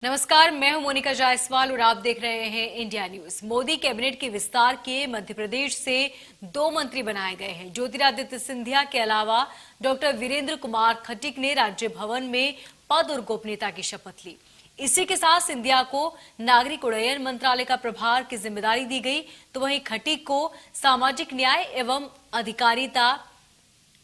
नमस्कार, मैं हूं मोनिका जायसवाल और आप देख रहे हैं इंडिया न्यूज। मोदी कैबिनेट के विस्तार के मध्य प्रदेश से 2 मंत्री बनाए गए हैं। ज्योतिरादित्य सिंधिया के अलावा डॉक्टर वीरेंद्र कुमार खटीक ने राज्य भवन में पद और गोपनीयता की शपथ ली। इसी के साथ सिंधिया को नागरिक उड्डयन मंत्रालय का प्रभार की जिम्मेदारी दी गई, तो वहीं खटीक को सामाजिक न्याय एवं अधिकारिता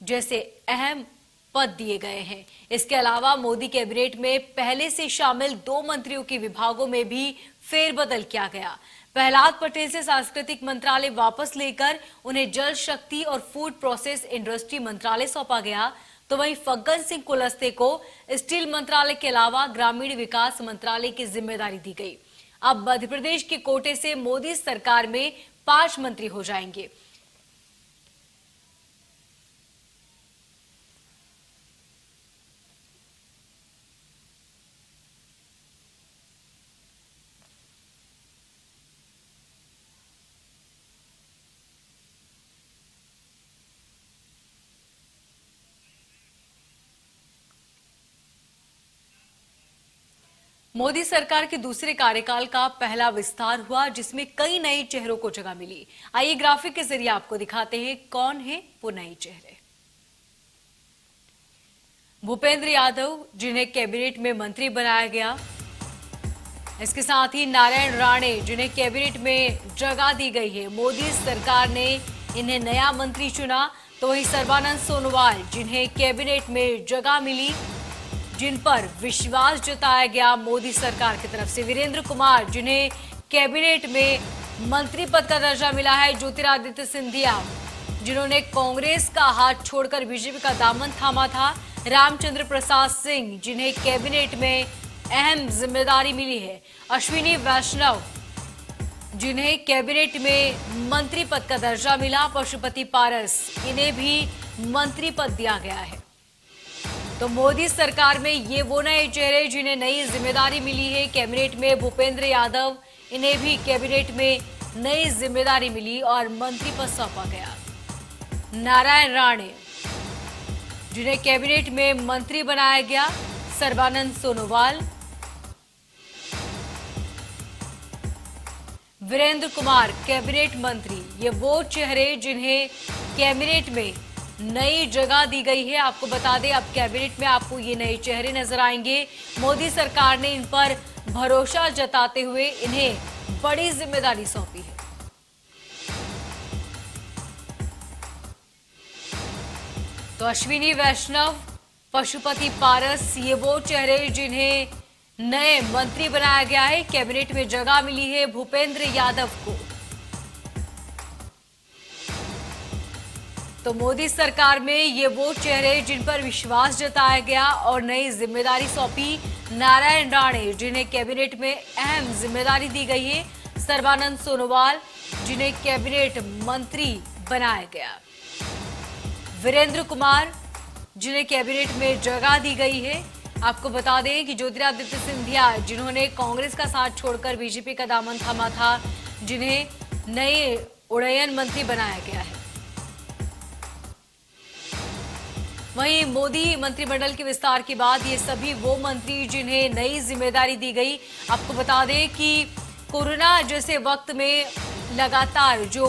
जैसे अहम पद दिए गए हैं। इसके अलावा मोदी कैबिनेट में पहले से शामिल 2 मंत्रियों के विभागों में भी फेरबदल किया गया। प्रहलाद पटेल से सांस्कृतिक मंत्रालय वापस लेकर उन्हें जल शक्ति और फूड प्रोसेस इंडस्ट्री मंत्रालय सौंपा गया, तो वहीं फग्गन सिंह कुलस्ते को स्टील मंत्रालय के अलावा ग्रामीण विकास मंत्रालय की जिम्मेदारी दी गई। अब मध्य प्रदेश के कोटे से मोदी सरकार में 5 मंत्री हो जाएंगे। मोदी सरकार के दूसरे कार्यकाल का पहला विस्तार हुआ, जिसमें कई नए चेहरों को जगह मिली। आइए ग्राफिक के जरिए आपको दिखाते हैं कौन है वो नए चेहरे। भूपेंद्र यादव, जिन्हें कैबिनेट में मंत्री बनाया गया। इसके साथ ही नारायण राणे, जिन्हें कैबिनेट में जगह दी गई है। मोदी सरकार ने इन्हें नया मंत्री चुना। तो वहीं सर्बानंद सोनोवाल, जिन्हें कैबिनेट में जगह मिली, जिन पर विश्वास जताया गया मोदी सरकार की तरफ से। वीरेंद्र कुमार, जिन्हें कैबिनेट में मंत्री पद का दर्जा मिला है। ज्योतिरादित्य सिंधिया, जिन्होंने कांग्रेस का हाथ छोड़कर बीजेपी का दामन थामा था। रामचंद्र प्रसाद सिंह, जिन्हें कैबिनेट में अहम जिम्मेदारी मिली है। अश्विनी वैष्णव, जिन्हें कैबिनेट में मंत्री पद का दर्जा मिला। पशुपति पारस, इन्हें भी मंत्री पद दिया गया है। तो मोदी सरकार में ये वो नए चेहरे जिन्हें नई जिम्मेदारी मिली है। कैबिनेट में भूपेंद्र यादव, इन्हें भी कैबिनेट में नई जिम्मेदारी मिली और मंत्री पद सौंपा गया। नारायण राणे, जिन्हें कैबिनेट में मंत्री बनाया गया। सर्बानंद सोनोवाल, वीरेंद्र कुमार कैबिनेट मंत्री, ये वो चेहरे जिन्हें कैबिनेट में नई जगह दी गई है। आपको बता दें, अब कैबिनेट में आपको ये नए चेहरे नजर आएंगे। मोदी सरकार ने इन पर भरोसा जताते हुए इन्हें बड़ी जिम्मेदारी सौंपी है। तो अश्विनी वैष्णव, पशुपति पारस, ये वो चेहरे जिन्हें नए मंत्री बनाया गया है। कैबिनेट में जगह मिली है भूपेंद्र यादव को। तो मोदी सरकार में ये वो चेहरे जिन पर विश्वास जताया गया और नई जिम्मेदारी सौंपी। नारायण राणे, जिन्हें कैबिनेट में अहम जिम्मेदारी दी गई है। सर्बानंद सोनोवाल, जिन्हें कैबिनेट मंत्री बनाया गया। वीरेंद्र कुमार, जिन्हें कैबिनेट में जगह दी गई है। आपको बता दें कि ज्योतिरादित्य सिंधिया, जिन्होंने कांग्रेस का साथ छोड़कर बीजेपी का दामन थामा था, जिन्हें नए उड्डयन मंत्री बनाया गया है। वहीं मोदी मंत्रिमंडल के विस्तार के बाद ये सभी वो मंत्री जिन्हें नई जिम्मेदारी दी गई। आपको बता दें कि कोरोना जैसे वक्त में लगातार जो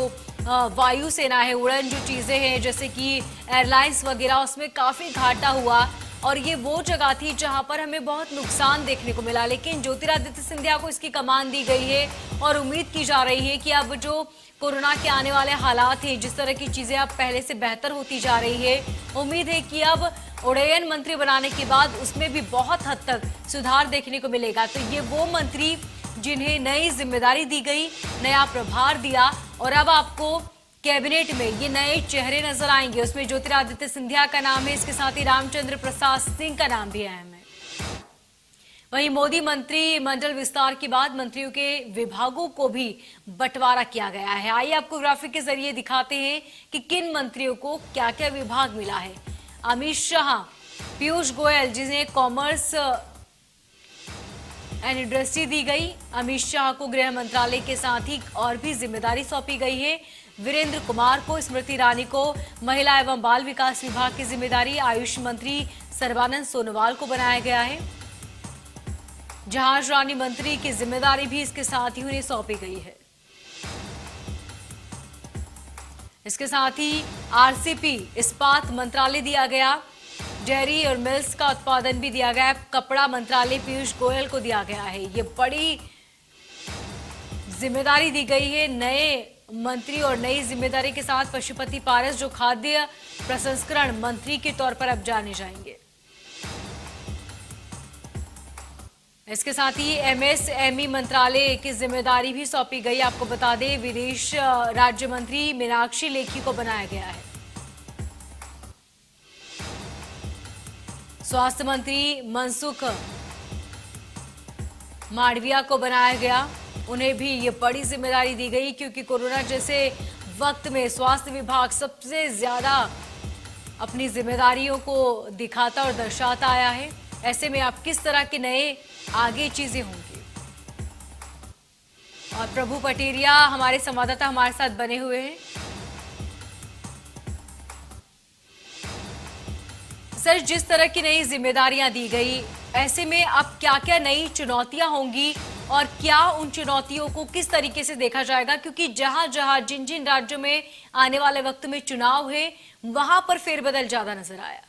वायुसेना है, उड़न जो चीजें हैं जैसे कि एयरलाइंस वगैरह, उसमें काफी घाटा हुआ और ये वो जगह थी जहां पर हमें बहुत नुकसान देखने को मिला। लेकिन ज्योतिरादित्य सिंधिया को इसकी कमान दी गई है और उम्मीद की जा रही है कि अब जो कोरोना के आने वाले हालात हैं, जिस तरह की चीजें अब पहले से बेहतर होती जा रही है, उम्मीद है कि अब उड्डयन मंत्री बनाने के बाद उसमें भी बहुत हद तक सुधार देखने को मिलेगा। तो ये वो मंत्री जिन्हें नई जिम्मेदारी दी गई, नया प्रभार दिया और अब आपको कैबिनेट में ये नए चेहरे नजर आएंगे। उसमें ज्योतिरादित्य सिंधिया का नाम है, इसके साथ ही रामचंद्र प्रसाद सिंह का नाम भी अहम है। वहीं मोदी मंत्रिमंडल विस्तार के बाद मंत्रियों के विभागों को भी बंटवारा किया गया है। आइए आपको ग्राफिक के जरिए दिखाते हैं कि किन मंत्रियों को क्या क्या विभाग मिला है। अमित शाह, पीयूष गोयल, जिन्हें कॉमर्स एंड इंडस्ट्री दी गई। अमित शाह को गृह मंत्रालय के साथ ही और भी जिम्मेदारी सौंपी गई है। वीरेंद्र कुमार को, स्मृति ईरानी को महिला एवं बाल विकास विभाग की जिम्मेदारी। आयुष मंत्री सर्बानंद सोनोवाल को बनाया गया है। जहाज रानी मंत्री की जिम्मेदारी भी इसके साथ ही उन्हें सौंपी गई है। इसके साथ ही आरसीपी इस्पात मंत्रालय दिया गया, डेयरी और मिल्स का उत्पादन भी दिया गया, कपड़ा मंत्रालय पीयूष गोयल को दिया गया है। ये बड़ी जिम्मेदारी दी गई है नए मंत्री और नई जिम्मेदारी के साथ पशुपति पारस जो खाद्य प्रसंस्करण मंत्री के तौर पर अब जाने जाएंगे। इसके साथ ही एमएसएमई मंत्रालय की जिम्मेदारी भी सौंपी गई। आपको बता दें विदेश राज्य मंत्री मीनाक्षी लेखी को बनाया गया है। स्वास्थ्य मंत्री मनसुख मांडविया को बनाया गया, उन्हें भी ये बड़ी जिम्मेदारी दी गई क्योंकि कोरोना जैसे वक्त में स्वास्थ्य विभाग सबसे ज्यादा अपनी जिम्मेदारियों को दिखाता और दर्शाता आया है। ऐसे में आप किस तरह के नए आगे चीजें होंगी। और प्रभु पटेरिया हमारे संवाददाता हमारे साथ बने हुए हैं। सर, जिस तरह की नई जिम्मेदारियां दी गई, ऐसे में अब क्या क्या नई चुनौतियां होंगी और क्या उन चुनौतियों को किस तरीके से देखा जाएगा, क्योंकि जहां जहां जिन जिन राज्यों में आने वाले वक्त में चुनाव है वहां पर फेरबदल ज्यादा नजर आया।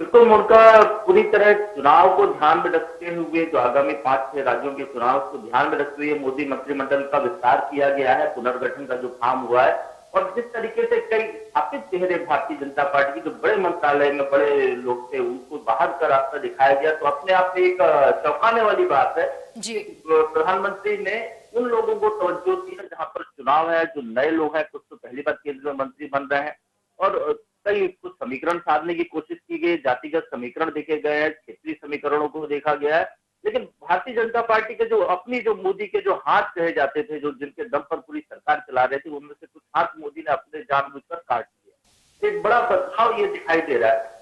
बिल्कुल उनका पूरी तरह चुनाव को ध्यान में रखते हुए जो आगामी 5-6 राज्यों के चुनाव को ध्यान में रखते हुए मोदी मंत्रिमंडल का विस्तार किया गया है, पुनर्गठन का जो काम हुआ है और जिस तरीके से कई स्थापित चेहरे भारतीय जनता पार्टी के जो बड़े मंत्रालय में बड़े लोग थे उनको बाहर का रास्ता दिखाया गया, तो अपने आप में एक चौंकाने वाली बात है जी। प्रधानमंत्री ने उन लोगों को तवज्जो दी है जहां पर चुनाव है, जो नए लोग हैं, कुछ तो पहली बार केंद्रीय मंत्री बन रहे हैं और कई कुछ समीकरण साधने की कोशिश की गई, जातिगत समीकरण देखे गए हैं, क्षेत्रीय समीकरणों को देखा गया है, लेकिन भारतीय जनता पार्टी के जो अपनी जो मोदी के जो हाथ कहे जाते थे, जो जिनके दम पर पूरी सरकार चला रहे थे, उनमें से कुछ हाथ मोदी ने अपने जानबूझकर काट दिया। एक बड़ा बदलाव ये दिखाई दे रहा है।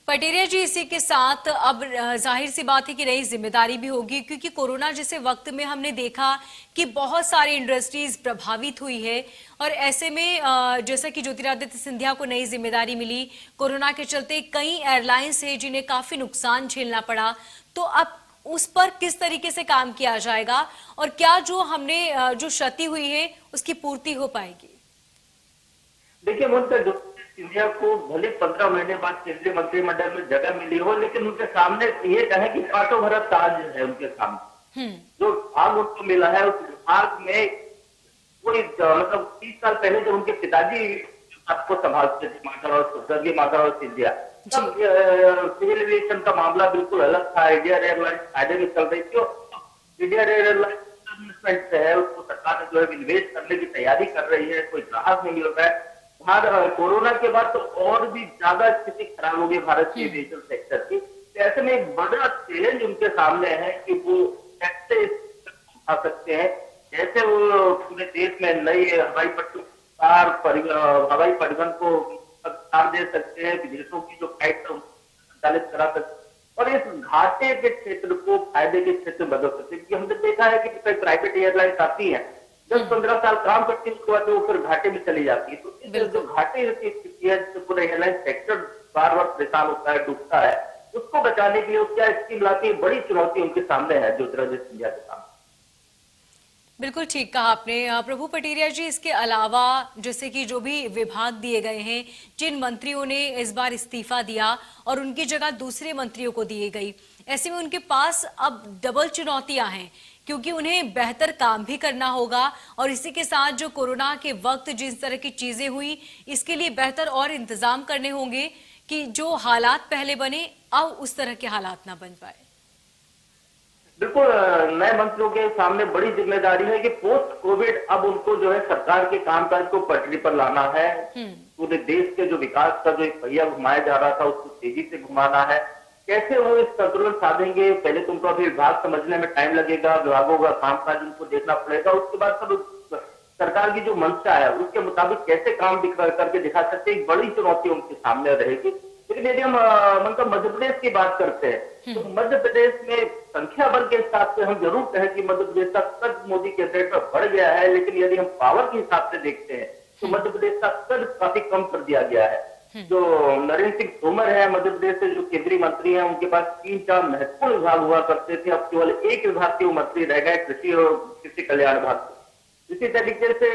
पटेरिया जी, इसी के साथ अब जाहिर सी बात है कि नई जिम्मेदारी भी होगी, क्योंकि कोरोना जैसे वक्त में हमने देखा कि बहुत सारी इंडस्ट्रीज प्रभावित हुई है और ऐसे में जैसा कि ज्योतिरादित्य सिंधिया को नई जिम्मेदारी मिली, कोरोना के चलते कई एयरलाइंस है जिन्हें काफी नुकसान झेलना पड़ा, तो अब उस पर किस तरीके से काम किया जाएगा और क्या जो हमने जो क्षति हुई है उसकी पूर्ति हो पाएगी? देखिए सिंधिया को भले 15 महीने बाद केंद्रीय मंत्रिमंडल में जगह मिली हो, लेकिन उनके सामने ये कहे कि कांटों भरा ताज है उनके सामने। जो भाग उनको मिला है उस विभाग में कोई मतलब 30 साल पहले जब उनके पिताजी आपको संभालते थे स्वर्गीय माधवराव सिंधिया, तब सिविल एविएशन का मामला बिल्कुल अलग था। इंडिया एयरलाइंस फायदे में चल रही थी, इंडिया एयरलाइंस है उसको सरकार जो है निवेश करने की तैयारी कर रही है, कोई ग्राहक नहीं मिल रहा है। कोरोना के बाद तो और भी ज्यादा स्थिति खराब हो गई भारत के एविएशन सेक्टर की। तो ऐसे में एक बड़ा चैलेंज उनके सामने है कि वो कैसे उठा सकते हैं, कैसे वो पूरे देश में नई हवाई परिवहन को अधिकार दे सकते हैं, विदेशों की जो फ्लाइट संचालित करा सकते हैं और इस घाटे के क्षेत्र को फायदे के क्षेत्र में बदल सकते हैं। क्योंकि हमने देखा है कि कई प्राइवेट एयरलाइंस आती है, 10-15 साल काम करती है, उसके बाद वो फिर घाटे में चली जाती है। तो इस जो घाटे की स्थिति है, जो पूरा एयरलाइन सेक्टर बार बार परेशान होता है, डूबता है, उसको बचाने के लिए क्या स्कीम लाती है, बड़ी चुनौती उनके सामने है ज्योतिरादित्य सिंधिया के सामने। बिल्कुल ठीक कहा आपने प्रभु पटेरिया जी। इसके अलावा जैसे कि जो भी विभाग दिए गए हैं, जिन मंत्रियों ने इस बार इस्तीफा दिया और उनकी जगह दूसरे मंत्रियों को दी गई, ऐसे में उनके पास अब डबल चुनौतियां हैं क्योंकि उन्हें बेहतर काम भी करना होगा और इसी के साथ जो कोरोना के वक्त जिस तरह की चीजें हुई इसके लिए बेहतर और इंतजाम करने होंगे कि जो हालात पहले बने अब उस तरह के हालात ना बन पाए। बिल्कुल, नए मंत्रियों के सामने बड़ी जिम्मेदारी है कि पोस्ट कोविड अब उनको जो है सरकार के कामकाज को पटरी पर लाना है। पूरे देश के जो विकास का जो एक पहिया घुमाया जा रहा था उसको तेजी से घुमाना है। कैसे वो इस संतुलन साधेंगे, पहले तो उनको अभी विभाग समझने में टाइम लगेगा, विभागों का कामकाज उनको देखना पड़ेगा, उसके बाद सब सरकार की जो मंशा है उसके मुताबिक कैसे काम करके दिखा सकते हैं, बड़ी चुनौती उनके सामने रहेगी। लेकिन यदि हम मतलब मध्य प्रदेश की बात करते हैं तो मध्य प्रदेश में संख्या बल के हिसाब से हम जरूर कहें कि मध्य प्रदेश का कद मोदी के रेट पर बढ़ गया है, लेकिन यदि हम पावर के हिसाब से देखते हैं तो मध्य प्रदेश का कद काफी कम कर दिया गया है। जो नरेंद्र सिंह तोमर है मध्य प्रदेश से जो केंद्रीय मंत्री हैं, उनके पास 3-4 महत्वपूर्ण विभाग हुआ करते थे, अब केवल एक विभाग के वो मंत्री रह गए, कृषि और कृषि कल्याण विभाग। इसी तरीके से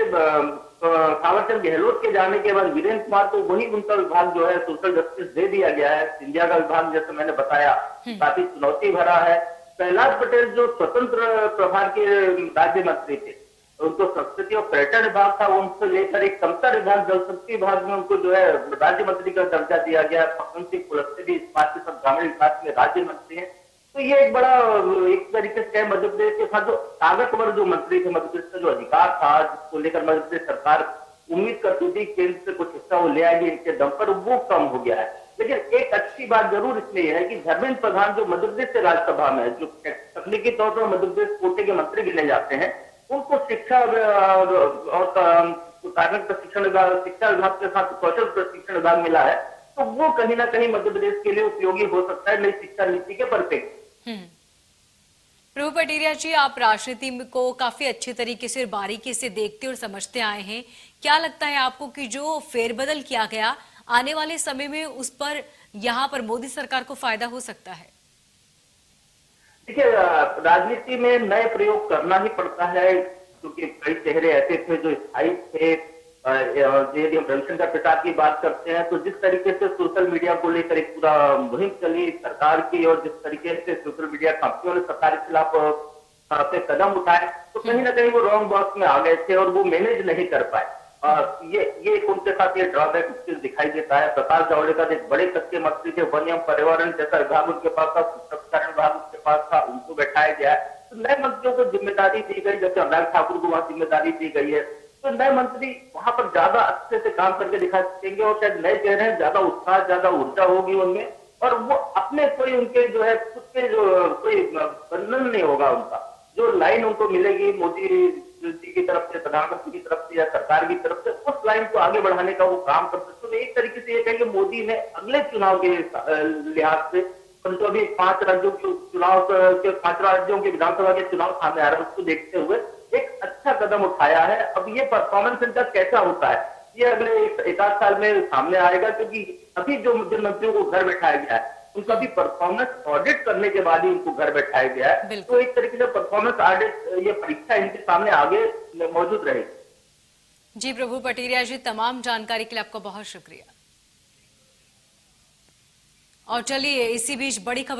थावरचंद गहलोत के जाने के बाद वीरेंद्र कुमार को वही उनका विभाग जो है सोशल जस्टिस दे दिया गया है। सिंधिया का विभाग जैसे मैंने बताया काफी चुनौती भरा है। प्रहलाद पटेल जो स्वतंत्र प्रभार के राज्य मंत्री थे, उनको संस्कृति और पर्यटन विभाग था, उनसे लेकर एक समता विभाग, जल शक्ति विभाग में उनको जो है राज्य मंत्री का दर्जा दिया गया। फग्गन सिंह कुलस्ते भी इस्पात के साथ ग्रामीण विकास में राज्य मंत्री हैं। तो ये एक बड़ा एक तरीके से मध्य प्रदेश के साथ जो ताकतवर जो मंत्री थे, मध्य प्रदेश का जो अधिकार था, जिसको लेकर मध्य प्रदेश सरकार उम्मीद करती थी केंद्र से कुछ हिस्सा वो ले आएगी इनके दम पर, वो कम हो गया है। लेकिन एक अच्छी बात जरूर इसमें यह है कि धर्मेंद्र प्रधान जो मध्य प्रदेश से राज्यसभा में जो तकनीकी तौर पर मध्य प्रदेश कोटे के मंत्री गिने जाते हैं, उनको शिक्षा और कार्मिक प्रशिक्षण विभाग, शिक्षा विभाग के साथ कौशल प्रशिक्षण विभाग मिला है, तो वो कहीं ना कहीं मध्य प्रदेश के लिए उपयोगी हो सकता है नई शिक्षा नीति के परिप्रेक्ष्य। प्रभु पटेरिया जी, आप राजनीति को काफी अच्छे तरीके से और बारीकी से देखते और समझते आए हैं। क्या लगता है आपको कि जो फेरबदल किया गया आने वाले समय में उस पर यहाँ पर मोदी सरकार को फायदा हो सकता है? देखिए, राजनीति में नए प्रयोग करना ही पड़ता है, क्योंकि कई चेहरे ऐसे थे जो स्थायी थे। यदि हम रविशंकर प्रसाद की बात करते हैं तो जिस तरीके से सोशल मीडिया को लेकर एक पूरा मुहिम चली सरकार की, और जिस तरीके से सोशल मीडिया कंपनियों ने सरकार के खिलाफ अपने कदम उठाए, तो कहीं ना कहीं वो रॉन्ग बॉक्स में आ गए थे और वो मैनेज नहीं कर पाए। ये उनके साथ ये ड्रॉबैक दिखाई देता है। प्रकाश जावड़ेकर एक बड़े कच्चे मंत्री थे, वन एवं पर्यावरण जैसा विभाग उनके पास था, शिक्षा विभाग उनके पास था, उनको बैठाया गया है। तो नए मंत्रियों को जिम्मेदारी दी गई, जैसे अनुराग ठाकुर को वहां जिम्मेदारी दी गई है, तो नए मंत्री वहां पर ज्यादा अच्छे से काम करके दिखा सकेंगे, और शायद नए चेहरे हैं, ज्यादा उत्साह, ज्यादा ऊर्जा होगी उनमें, और वो अपने कोई उनके जो है खुद के जो कोई बंधन नहीं होगा उनका। जो लाइन उनको मिलेगी मोदी जी की तरफ से, प्रधानमंत्री की तरफ से या सरकार की तरफ से, उस लाइन को आगे बढ़ाने का वो काम कर सकते। तो एक तरीके से ये कहेंगे मोदी ने अगले चुनाव के लिहाज से, जो अभी 5 राज्यों के चुनाव के 5 राज्यों के विधानसभा के चुनाव सामने आ रहे हैं, उसको देखते हुए एक अच्छा कदम उठाया है। अब ये परफॉर्मेंस इनका कैसा होता है ये अगले एक आध साल में सामने आएगा, क्योंकि अभी जो जिन मंत्रियों को घर बैठाया गया है उनका भी परफॉर्मेंस ऑडिट करने के बाद ही उनको घर बैठाया गया है। तो एक तरीके से परफॉर्मेंस ऑडिट, ये परीक्षा इनके सामने आगे मौजूद रहेगी। जी प्रभु पटेरिया जी, तमाम जानकारी के लिए आपका बहुत शुक्रिया। और चलिए इसी बीच बड़ी खबर